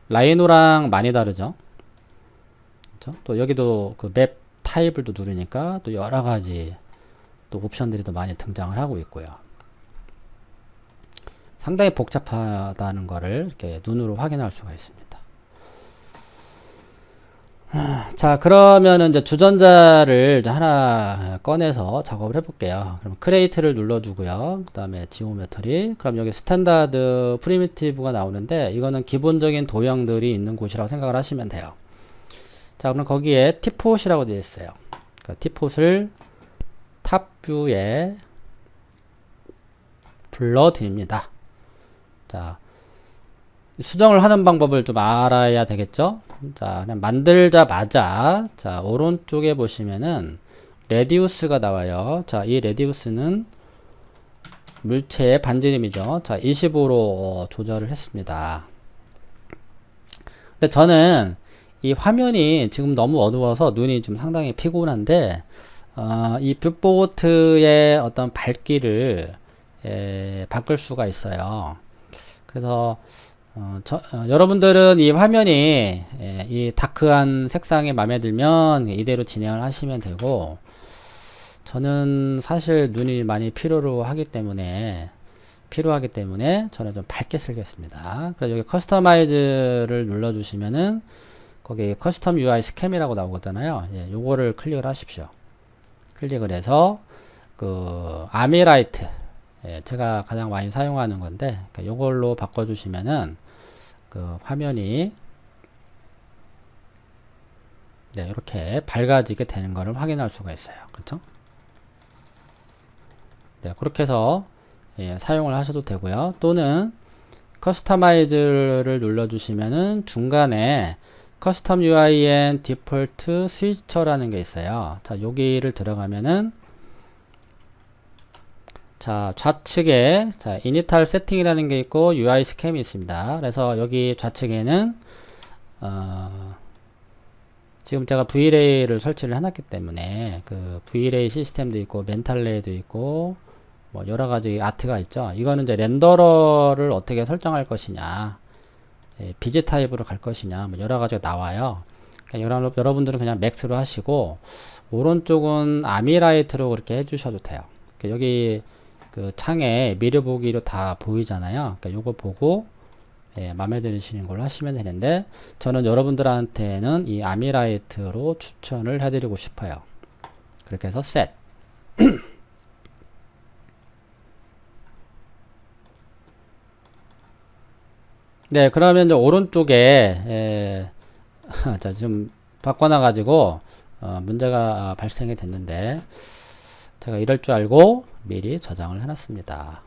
라이노랑 많이 다르죠. 그렇죠? 또 여기도 그 맵 타입을 또 누르니까 또 여러 가지 또 옵션들이 또 많이 등장을 하고 있고요. 상당히 복잡하다는 거를 이렇게 눈으로 확인할 수가 있습니다. 자, 그러면은 이제 주전자를 이제 하나 꺼내서 작업을 해볼게요. 그럼 크레이트를 눌러주고요. 그 다음에 지오메트리. 그럼 여기 스탠다드 프리미티브가 나오는데, 이거는 기본적인 도형들이 있는 곳이라고 생각을 하시면 돼요. 자, 그럼 거기에 티폿이라고 되어 있어요. 그러니까 티폿을 탑 뷰에 불러드립니다. 자, 수정을 하는 방법을 좀 알아야 되겠죠? 자, 그냥 만들자마자, 자, 오른쪽에 보시면은, 레디우스가 나와요. 자, 이 레디우스는 물체의 반지름이죠. 자, 25로 조절을 했습니다. 근데 저는 이 화면이 지금 너무 어두워서 눈이 좀 상당히 피곤한데, 이 뷰포트의 어떤 밝기를 바꿀 수가 있어요. 그래서 여러분들은 이 화면이 이 다크한 색상이 마음에 들면 이대로 진행을 하시면 되고, 저는 사실 눈이 많이 필요하기 때문에 저는 좀 밝게 쓰겠습니다. 그래서 여기 커스터마이즈를 눌러주시면은 거기 커스텀 UI 스캠이라고 나오거든요. 예, 요거를 클릭을 하십시오. 클릭을 해서 그 아미라이트, 예, 제가 가장 많이 사용하는 건데, 그러니까 요걸로 바꿔주시면은 그 화면이 네, 이렇게 밝아지게 되는 것을 확인할 수가 있어요. 그렇죠? 네, 그렇게 해서 예, 사용을 하셔도 되고요. 또는 커스터마이즈를 눌러주시면은 중간에 커스텀 UI and 디폴트 스위처라는 게 있어요. 자, 여기를 들어가면은 자, 좌측에 자, 이니탈 세팅이라는 게 있고 UI 스캠이 있습니다. 그래서 여기 좌측에는 지금 제가 Vlay를 설치를 해놨기 때문에 그 Vlay 시스템도 있고 멘탈레이도 있고 뭐 여러가지 아트가 있죠. 이거는 이제 렌더러를 어떻게 설정할 것이냐, 예, 비즈 타입으로 갈 것이냐, 뭐 여러가지가 나와요. 그러니까 여러분들은 그냥 맥스로 하시고, 오른쪽은 아미라이트로 그렇게 해주셔도 돼요. 그러니까 여기 그 창에 미리 보기로 다 보이잖아요. 그러니까 요거 보고 예, 마음에 드시는 걸로 하시면 되는데, 저는 여러분들한테는 이 아미라이트로 추천을 해드리고 싶어요. 그렇게 해서 셋. 네, 그러면 이제 오른쪽에 자, 지금 바꿔놔 가지고 문제가 발생이 됐는데, 제가 이럴 줄 알고 미리 저장을 해놨습니다.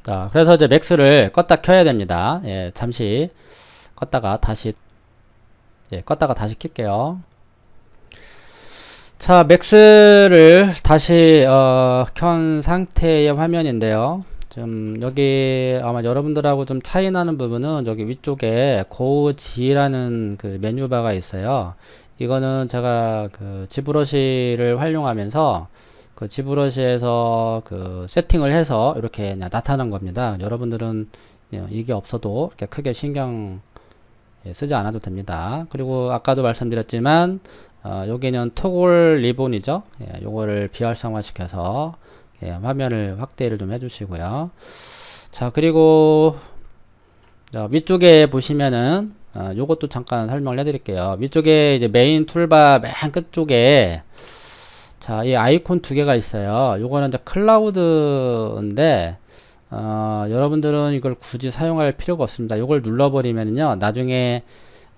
자, 그래서 이제 맥스를 껐다 켜야 됩니다. 예, 잠시 껐다가 다시 킬게요. 자, 맥스를 다시 켠 상태의 화면인데요. 좀 여기 아마 여러분들하고 좀 차이 나는 부분은 여기 위쪽에 고지라는 그 메뉴바가 있어요. 이거는 제가 그 지브러시를 활용하면서 그 지브러시에서 그 세팅을 해서 이렇게 그냥 나타난 겁니다. 여러분들은 이게 없어도 이렇게 크게 신경 쓰지 않아도 됩니다. 그리고 아까도 말씀드렸지만 여기는 토글 리본이죠. 예, 요거를 비활성화 시켜서 예, 화면을 확대를 좀 해주시고요. 자, 그리고 위쪽에 보시면은 요것도 잠깐 설명을 해드릴게요. 위쪽에 이제 메인 툴바 맨 끝쪽에 자, 이 아이콘 두 개가 있어요. 요거는 이제 클라우드인데 여러분들은 이걸 굳이 사용할 필요가 없습니다. 요걸 눌러버리면요, 나중에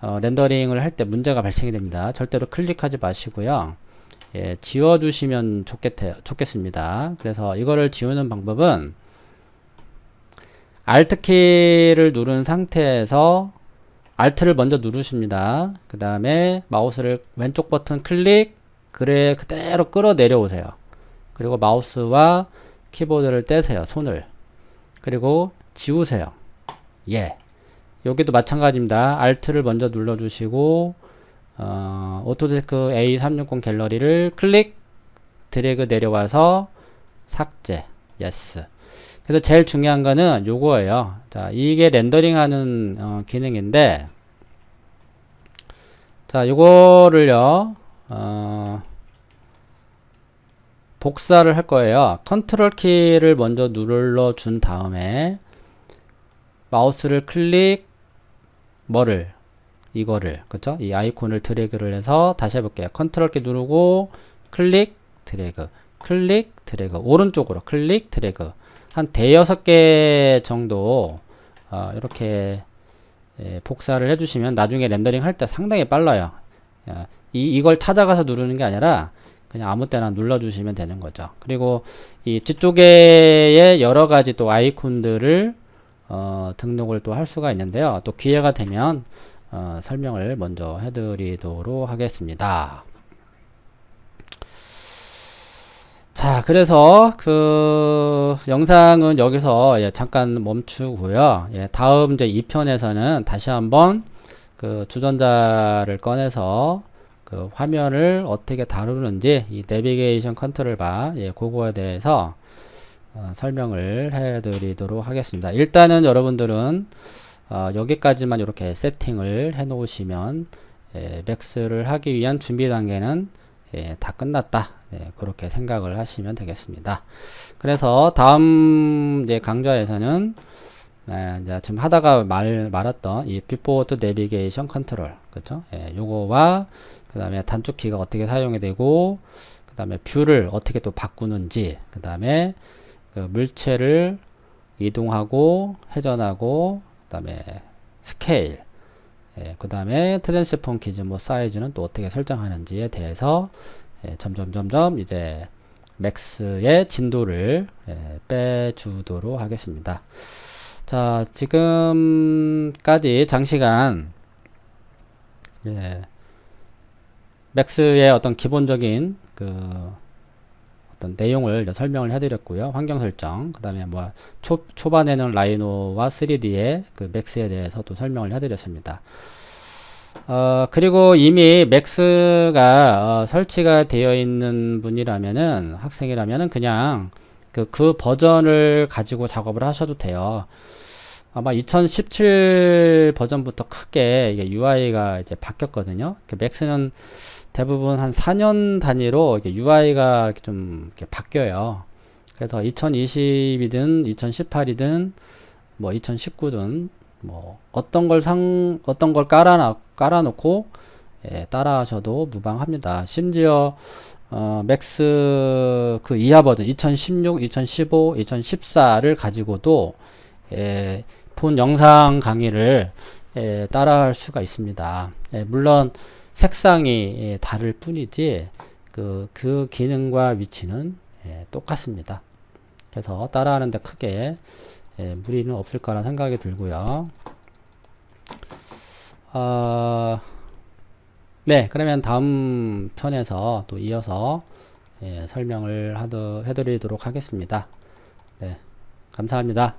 렌더링을 할 때 문제가 발생이 됩니다. 절대로 클릭하지 마시고요. 예, 지워주시면 좋겠습니다. 그래서 이거를 지우는 방법은 Alt키를 누른 상태에서 Alt를 먼저 누르십니다. 그 다음에 마우스를 왼쪽 버튼 클릭, 그래 그대로 끌어내려 오세요. 그리고 마우스와 키보드를 떼세요. 손을. 그리고 지우세요. 예. 여기도 마찬가지입니다. Alt를 먼저 눌러주시고 오토데스크 A360 갤러리를 클릭, 드래그 내려와서 삭제. 예스. 그래서 제일 중요한 거는 요거예요. 자, 이게 렌더링 하는 기능인데, 자, 요거를요 복사를 할 거예요. 컨트롤 키를 먼저 눌러준 다음에 마우스를 클릭, 이거를, 그쵸? 이 아이콘을 드래그를 해서 다시 해볼게요. 컨트롤 키 누르고 클릭, 드래그, 클릭, 드래그, 오른쪽으로 클릭, 드래그. 한 대여섯 개 정도 이렇게 복사를 해주시면 나중에 렌더링 할 때 상당히 빨라요. 이걸 찾아가서 누르는 게 아니라 그냥 아무 때나 눌러주시면 되는 거죠. 그리고 이 뒤쪽에 여러 가지 또 아이콘들을 등록을 또 할 수가 있는데요. 또 기회가 되면 설명을 먼저 해드리도록 하겠습니다. 자, 그래서 그 영상은 여기서 잠깐 멈추고요. 다음 이제 2편에서는 다시 한번 그 주전자를 꺼내서 그 화면을 어떻게 다루는지 이 내비게이션 컨트롤 바 그거에 대해서 설명을 해드리도록 하겠습니다. 일단은 여러분들은 여기까지만 이렇게 세팅을 해 놓으시면 맥스를 하기 위한 준비 단계는 다 끝났다. 그렇게 생각을 하시면 되겠습니다. 그래서 다음 이제 강좌에서는 이제 지금 하다가 말았던 이 뷰포트 내비게이션 컨트롤, 그죠? 요거와 그 다음에 단축키가 어떻게 사용이 되고, 그 다음에 뷰를 어떻게 또 바꾸는지, 그 다음에 그 물체를 이동하고 회전하고, 그 다음에 스케일, 그 다음에 트랜스폼 기준모 사이즈는 또 어떻게 설정하는지에 대해서 점점 이제 맥스의 진도를 빼주도록 하겠습니다. 자, 지금까지 장시간 맥스의 어떤 기본적인 그 어떤 내용을 설명을 해드렸고요. 환경 설정, 그 다음에 뭐 초반에는 라이노와 3D의 그 맥스에 대해서도 설명을 해드렸습니다. 그리고 이미 맥스가 설치가 되어 있는 분이라면은, 학생이라면은 그냥 그 버전을 가지고 작업을 하셔도 돼요. 아마 2017 버전부터 크게 이게 UI가 이제 바뀌었거든요. 그 맥스는 대부분 한 4년 단위로 이렇게 UI가 이렇게 좀 이렇게 바뀌어요. 그래서 2020이든 2018이든 뭐 2019든 뭐 어떤 걸 깔아놓고 따라하셔도 무방합니다. 심지어 맥스 그 이하 버전 2016, 2015, 2014를 가지고도 본 영상 강의를 따라할 수가 있습니다. 물론 색상이 다를 뿐이지 그 기능과 위치는 똑같습니다. 그래서 따라하는데 크게 무리는 없을 거라 생각이 들고요. 네, 그러면 다음 편에서 또 이어서 설명을 해드리도록 하겠습니다. 네, 감사합니다.